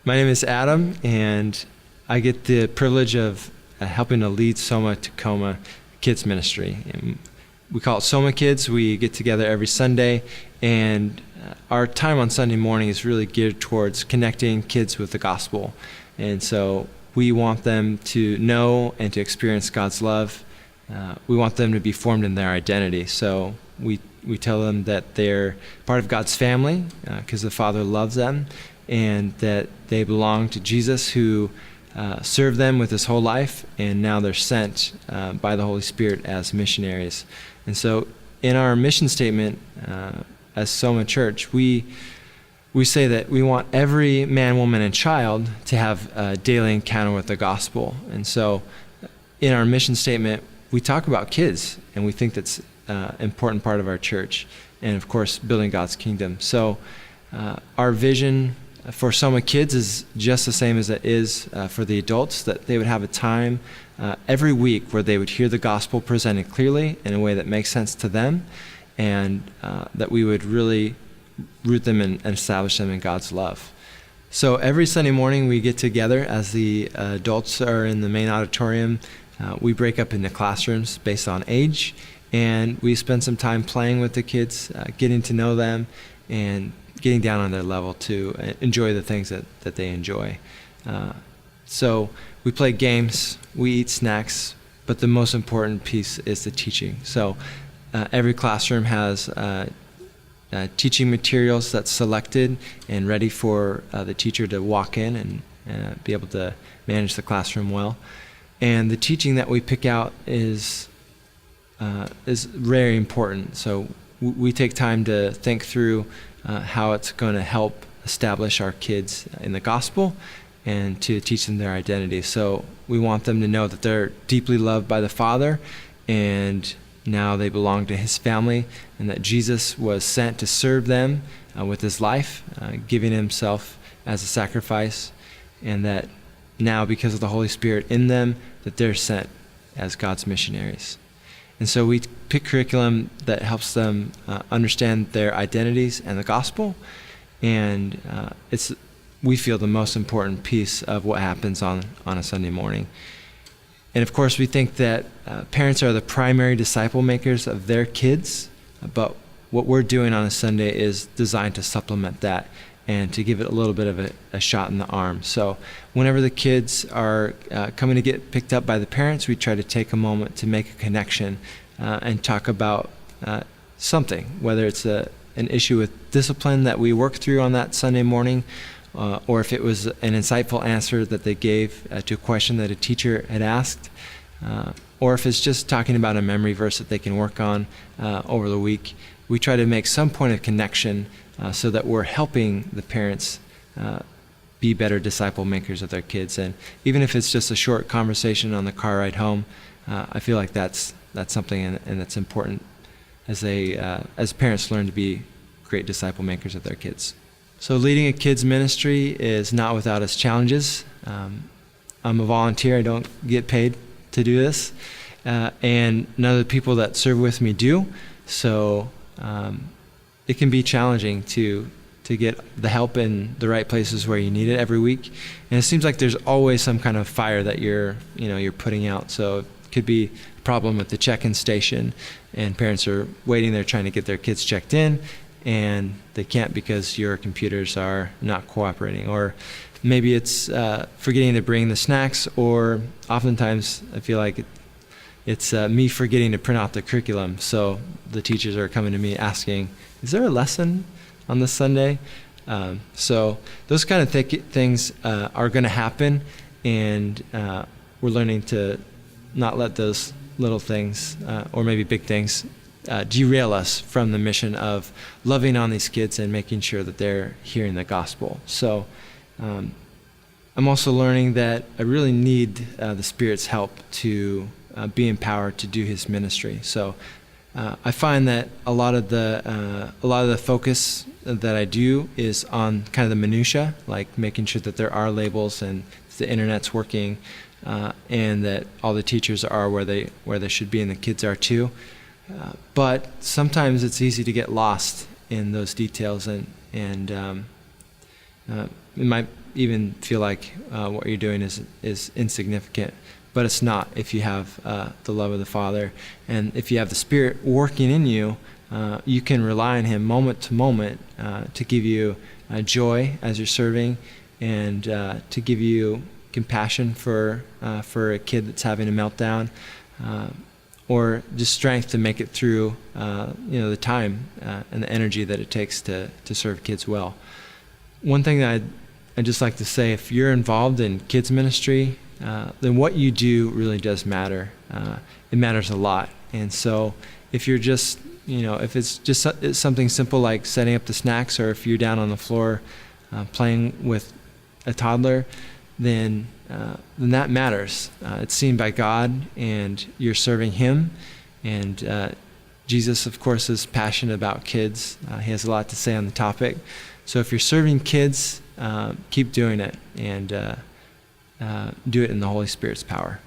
My name is Adam, and I get the privilege of helping to lead SOMA Tacoma Kids Ministry. And we call it SOMA Kids. We get together every Sunday, and our time on Sunday morning is really geared towards connecting kids with the gospel. And so we want them to know and to experience God's love. We want them to be formed in their identity. So we tell them that they're part of God's family because the Father loves them, and that they belong to Jesus, who served them with his whole life, and now they're sent by the Holy Spirit as missionaries. And so in our mission statement as SOMA Church, we say that we want every man, woman, and child to have a daily encounter with the gospel. And so in our mission statement, we talk about kids, and we think that's an important part of our church, and of course, building God's kingdom. So our vision for SOMA Kids is just the same as it is for the adults, that they would have a time every week where they would hear the gospel presented clearly in a way that makes sense to them, and that we would really root them and establish them in God's love. So every Sunday morning we get together as the adults are in the main auditorium. We break up into classrooms based on age, and we spend some time playing with the kids, getting to know them, and getting down on their level to enjoy the things that they enjoy. So we play games, we eat snacks, but the most important piece is the teaching. So every classroom has teaching materials that's selected and ready for the teacher to walk in and be able to manage the classroom well. And the teaching that we pick out is very important. So we take time to think through how it's going to help establish our kids in the gospel and to teach them their identity. So we want them to know that they're deeply loved by the Father, and now they belong to his family, and that Jesus was sent to serve them with his life, giving himself as a sacrifice, and that now, because of the Holy Spirit in them, that they're sent as God's missionaries. And so we pick curriculum that helps them understand their identities and the gospel, and it's, we feel, the most important piece of what happens on a Sunday morning. And of course, we think that parents are the primary disciple makers of their kids, but what we're doing on a Sunday is designed to supplement that and to give it a little bit of a shot in the arm. So whenever the kids are coming to get picked up by the parents, we try to take a moment to make a connection and talk about something, whether it's an issue with discipline that we work through on that Sunday morning, or if it was an insightful answer that they gave to a question that a teacher had asked, or if it's just talking about a memory verse that they can work on over the week. We try to make some point of connection so that we're helping the parents be better disciple makers of their kids. And even if it's just a short conversation on the car ride home, I feel like that's something and that's important as parents learn to be great disciple makers of their kids. So leading a kids ministry is not without its challenges. I'm a volunteer. I don't get paid to do this, and none of the people that serve with me do. So it can be challenging to get the help in the right places where you need it every week. And it seems like there's always some kind of fire that you're putting out. So it could be a problem with the check-in station, and parents are waiting there trying to get their kids checked in, and they can't because your computers are not cooperating. Or maybe it's forgetting to bring the snacks, or oftentimes I feel like it's me forgetting to print out the curriculum. So the teachers are coming to me asking, is there a lesson on this Sunday? So those kind of things are going to happen, and we're learning to not let those little things, or maybe big things, derail us from the mission of loving on these kids and making sure that they're hearing the gospel. So I'm also learning that I really need the Spirit's help to be empowered to do his ministry. So I find that a lot of the focus that I do is on kind of the minutia, like making sure that there are labels and the internet's working, and that all the teachers are where they should be and the kids are too. But sometimes it's easy to get lost in those details, and it even feel like what you're doing is insignificant. But it's not if you have the love of the Father. And if you have the Spirit working in you, you can rely on Him moment to moment to give you joy as you're serving, and to give you compassion for a kid that's having a meltdown, or just strength to make it through the time and the energy that it takes to serve kids well. One thing that I'd just like to say, if you're involved in kids ministry, then what you do really does matter. It matters a lot. And so if you're just, if it's just something simple like setting up the snacks, or if you're down on the floor playing with a toddler, then that matters. It's seen by God, and you're serving Him. And Jesus, of course, is passionate about kids. He has a lot to say on the topic. So if you're serving kids, keep doing it, and do it in the Holy Spirit's power.